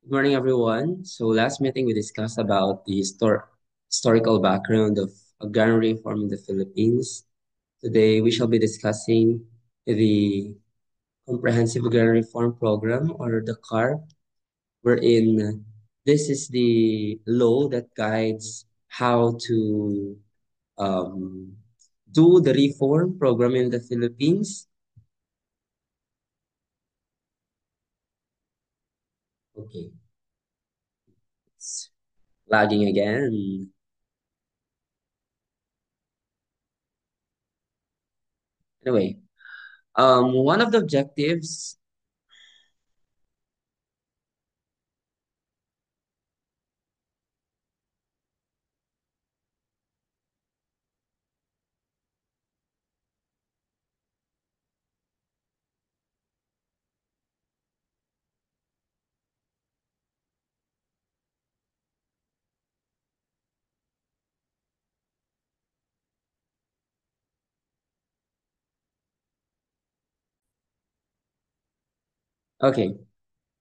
Good morning, everyone. So last meeting we discussed about the historical background of agrarian reform in the Philippines. Today we shall be discussing the Comprehensive Agrarian Reform Program, or the CARP, wherein this is the law that guides how to um, do the reform program in the Philippines. Okay, it's lagging again. Anyway, one of the objectives. Okay.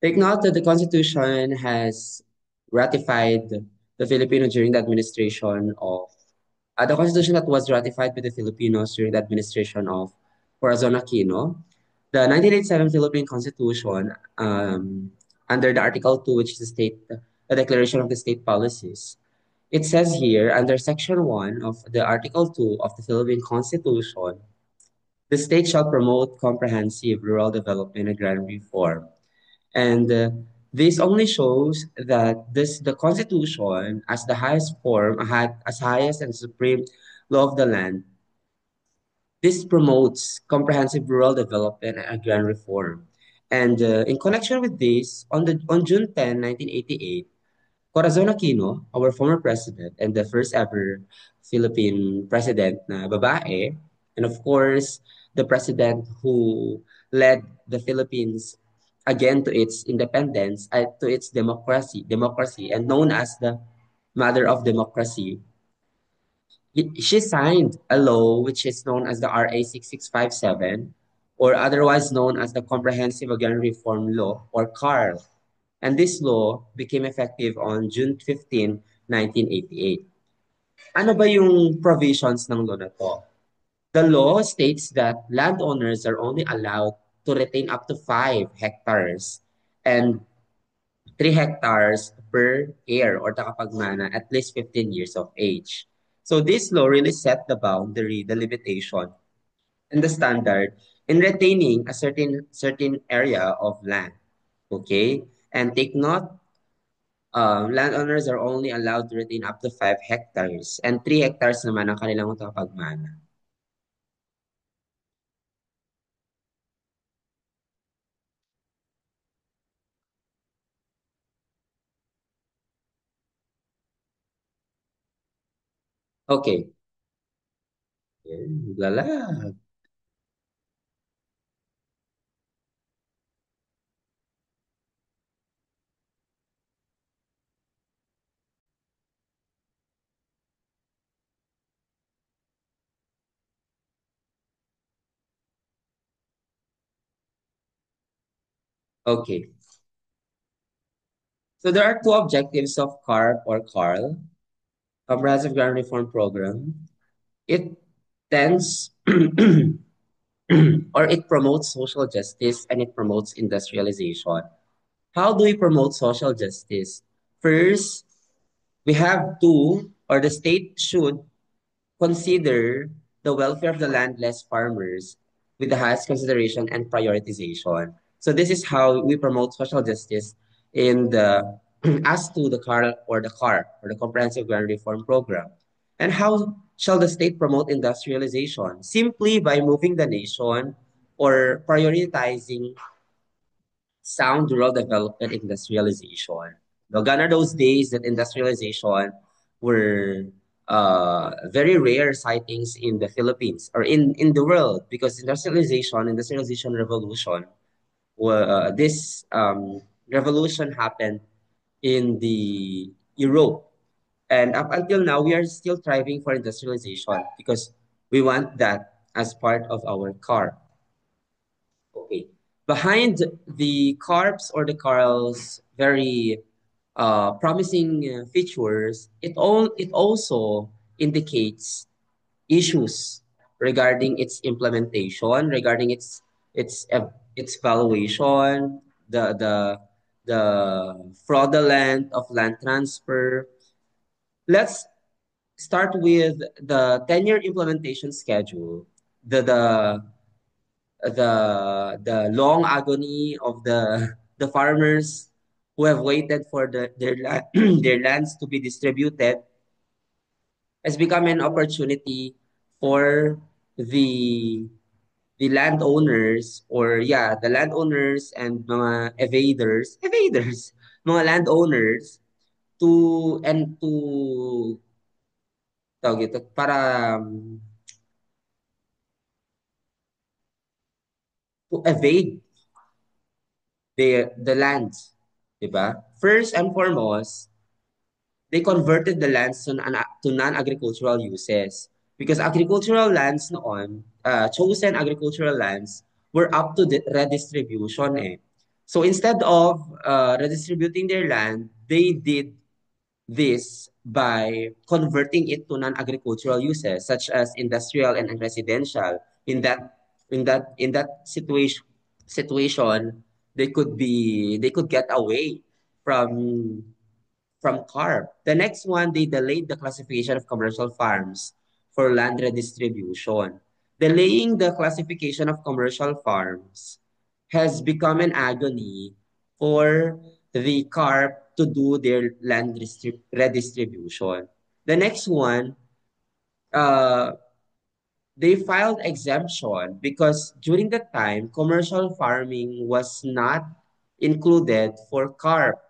Take note that the Constitution has ratified the Filipino during the administration of the Constitution that was ratified by the Filipinos during the administration of Corazon Aquino. The 1987 Philippine Constitution, under the Article 2, which is the Declaration of the State Policies, it says here under Section 1 of the Article 2 of the Philippine Constitution, the state shall promote comprehensive rural development and agrarian reform. And this only shows that the Constitution, as the highest form, as highest and supreme law of the land, this promotes comprehensive rural development and agrarian reform. And in connection with this, on June 10, 1988, Corazon Aquino, our former president and the first ever Philippine president na babae, and of course, the president who led the Philippines again to its independence, to its democracy, and known as the mother of democracy. She signed a law which is known as the RA 6657, or otherwise known as the Comprehensive Agrarian Reform Law, or CARL. And this law became effective on June 15, 1988. Ano ba yung provisions ng law na to? The law states that landowners are only allowed to retain up to 5 hectares and 3 hectares per heir or takapagmana at least 15 years of age. So this law really set the boundary, the limitation, and the standard in retaining a certain area of land. Okay? And take note, landowners are only allowed to retain up to 5 hectares and 3 hectares naman ang kanilang takapagmana. Okay. Lala. Okay. So there are two objectives of CARP or CARL, Comprehensive Ground Reform Program. It tends or it promotes social justice and it promotes industrialization. How do we promote social justice? First, we have to, or the state should consider the welfare of the landless farmers with the highest consideration and prioritization. So this is how we promote social justice in the as to the CAR or the Comprehensive Grand Reform Program. And how shall the state promote industrialization? Simply by moving the nation or prioritizing sound rural development industrialization. Now, gone are those days that industrialization were very rare sightings in the Philippines or in the world because industrialization revolution, this revolution happened in the Europe. And up until now, we are still thriving for industrialization because we want that as part of our car. Okay. Behind the CARPs or the CARL's very promising features, it also indicates issues regarding its implementation, regarding its valuation, the fraudulent of land transfer. Let's start with the 10-year implementation schedule. The long agony of the farmers who have waited for their lands to be distributed has become an opportunity for the the landowners, or yeah, the landowners and mga evaders, mga landowners to tawag ito, para to evade the lands, 'di ba? First and foremost, they converted the lands to non-agricultural uses. Because agricultural lands noon, chosen agricultural lands, were up to the redistribution eh. So instead of redistributing their land, they did this by converting it to non-agricultural uses, such as industrial and residential. In that situation, they could get away from CARP. The next one, they delayed the classification of commercial farms for land redistribution. Delaying the classification of commercial farms has become an agony for the CARP to do their land redistribution. The next one, uh, they filed exemption because during that time, commercial farming was not included for CARP,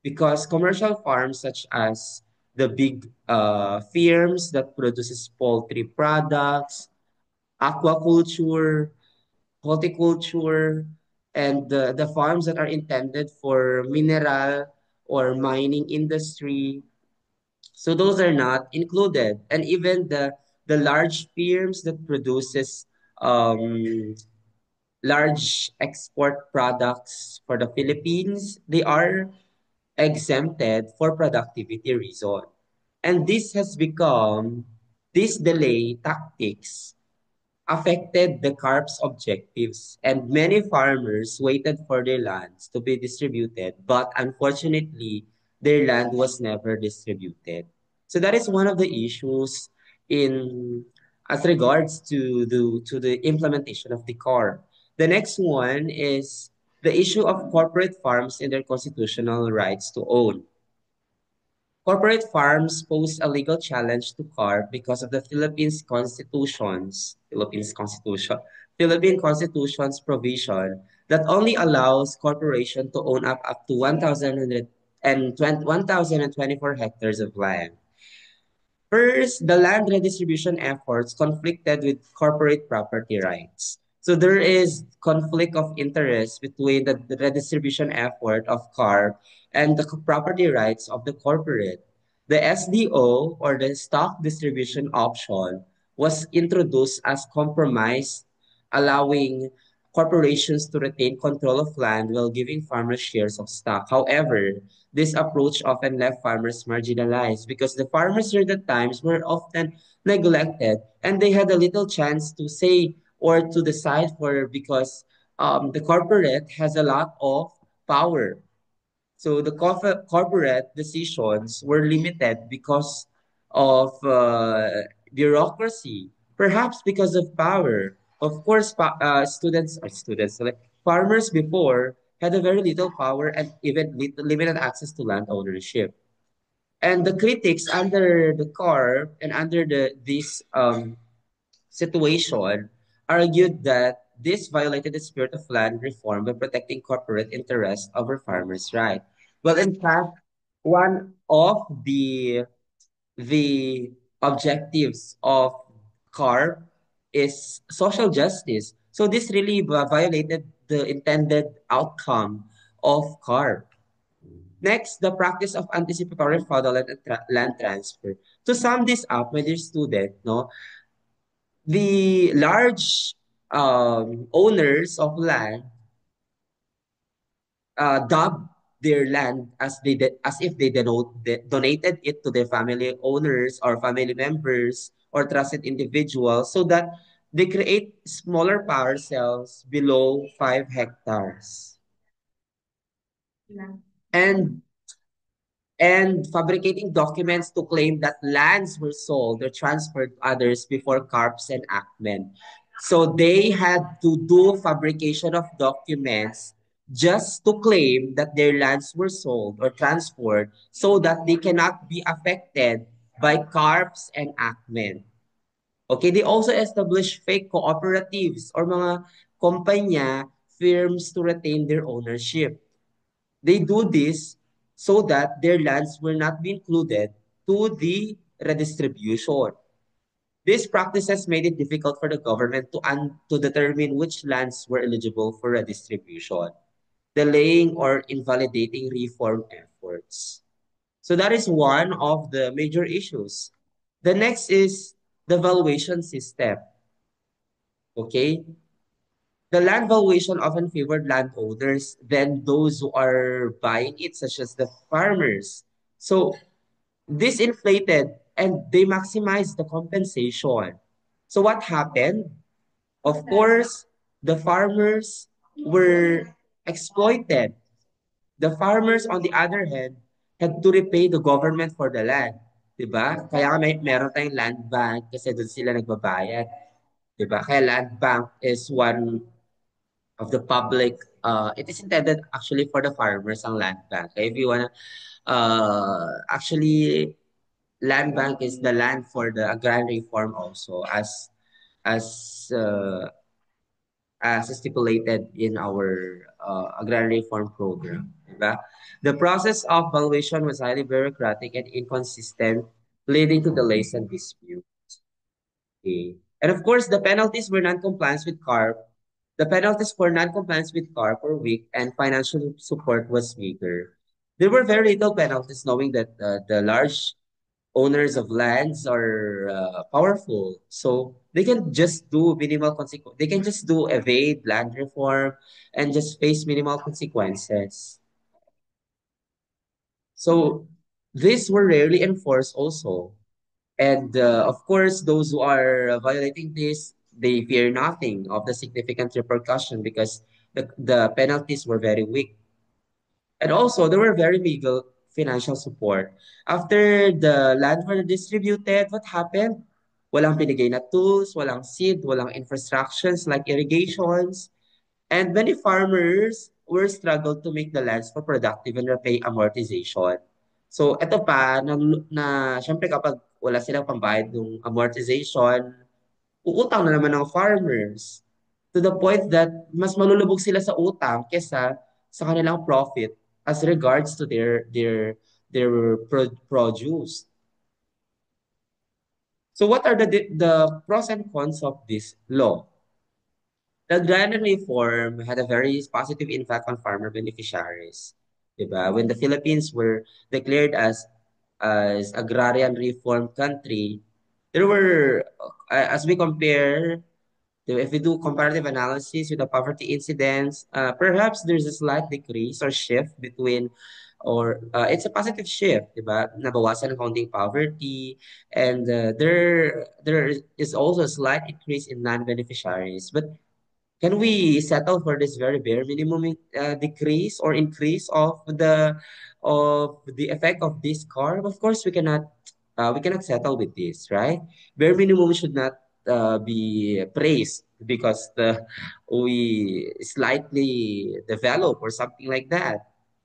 because commercial farms such as the big firms that produces poultry products, aquaculture, horticulture, and the farms that are intended for mineral or mining industry, so those are not included. And even the large firms that produces um, large export products for the Philippines, they are exempted for productivity reason. And this delay tactics affected the CARP's objectives, and many farmers waited for their lands to be distributed, but unfortunately, their land was never distributed. So that is one of the issues in as regards to the implementation of the CARP. The next one is the issue of corporate farms and their constitutional rights to own. Corporate farms pose a legal challenge to CARP because of the Philippine Constitution's provision that only allows corporation to own up to 1,024 hectares of land. First, the land redistribution efforts conflicted with corporate property rights. So there is conflict of interest between the redistribution effort of CARP and the property rights of the corporate. The SDO, or the stock distribution option, was introduced as compromise, allowing corporations to retain control of land while giving farmers shares of stock. However, this approach often left farmers marginalized because the farmers during the times were often neglected, and they had a little chance to say or to decide for, because the corporate has a lot of power. So the corporate decisions were limited because of bureaucracy, perhaps because of power. Of course, like farmers before had a very little power and even limited access to land ownership. And the critics under the car and under this situation argued that this violated the spirit of land reform by protecting corporate interests over farmers' rights. Well, in fact, one of the objectives of CARP is social justice. So this really violated the intended outcome of CARP. Next, the practice of anticipatory fraudulent land transfer. To sum this up, my dear student, no, the large owners of land dubbed their land as if they donated it to their family owners or family members or trusted individuals, so that they create smaller parcels below 5 hectares and fabricating documents to claim that lands were sold or transferred to others before CARP's enactment. So they had to do fabrication of documents just to claim that their lands were sold or transferred so that they cannot be affected by CARP's enactment. Okay, they also established fake cooperatives or mga kumpanya firms to retain their ownership. They do this so that their lands will not be included to the redistribution. These practices made it difficult for the government to determine which lands were eligible for redistribution, delaying or invalidating reform efforts. So that is one of the major issues. The next is the valuation system. Okay, the land valuation often favored landowners than those who are buying it, such as the farmers. So this inflated and they maximized the compensation. So what happened? Of course, the farmers were exploited. The farmers, on the other hand, had to repay the government for the land. Diba? Kaya meron tayong land bank kasi doon sila nagbabayad. Diba? Kaya land bank is one of the public, it is intended actually for the farmers ang land bank. If you wanna, actually, land bank is the land for the agrarian reform also as uh, as stipulated in our agrarian reform program. Diba? The process of valuation was highly bureaucratic and inconsistent, leading to delays and disputes. Okay. And of course, the penalties were non-compliance with CARP. The penalties for non-compliance with CARP were weak and financial support was meager. There were very little penalties knowing that the large owners of lands are powerful. So they can just do minimal consequence. They can just do evade land reform and just face minimal consequences. So these were rarely enforced also. And of course, those who are violating this, they fear nothing of the significant repercussion because the penalties were very weak. And also, there were very legal financial support. After the land were distributed, what happened? Walang pinigay na tools, walang seed, walang infrastructures like irrigations. And many farmers were struggled to make the lands for productive and repay amortization. So, ito pa, syempre kapag wala silang pambayad ng amortization, uutang na naman ng farmers to the point that mas malulubog sila sa utang kesa sa kanilang profit as regards to their produce. So what are the pros and cons of this law? The agrarian reform had a very positive impact on farmer beneficiaries. Diba? When the Philippines were declared as agrarian reform country, there were, as we compare, if we do comparative analysis with the poverty incidence, perhaps there's a slight decrease or shift between, or it's a positive shift, diba? Nabawasan ng kaunting poverty, and there is also a slight increase in non-beneficiaries. But can we settle for this very bare minimum decrease or increase of the effect of this carb? Of course, we cannot settle with this, right? Bare minimum should not be praised because we slightly develop or something like that,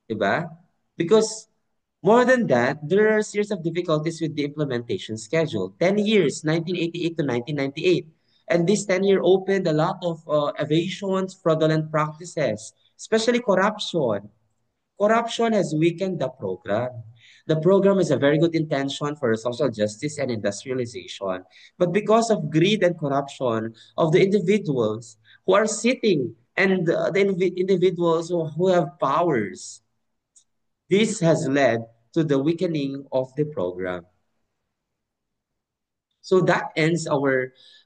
diba? Because more than that, there are a series of difficulties with the implementation schedule. 10 years, 1988 to 1998. And this 10-year opened a lot of evasions, fraudulent practices, especially corruption. Corruption has weakened the program. The program is a very good intention for social justice and industrialization. But because of greed and corruption of the individuals who are sitting and individuals who have powers, this has led to the weakening of the program. So that ends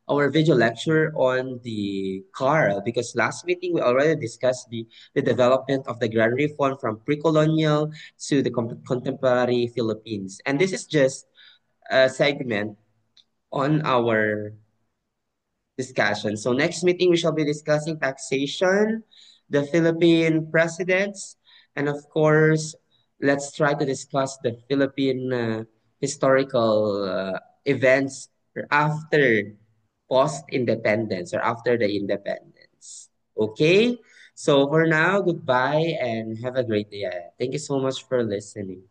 our video lecture on the CARL, because last meeting we already discussed the development of the grand reform from pre-colonial to the contemporary Philippines. And this is just a segment on our discussion. So next meeting, we shall be discussing taxation, the Philippine presidents, and of course, let's try to discuss the Philippine historical events after post-independence or after the independence. Okay? So for now, goodbye and have a great day. Thank you so much for listening.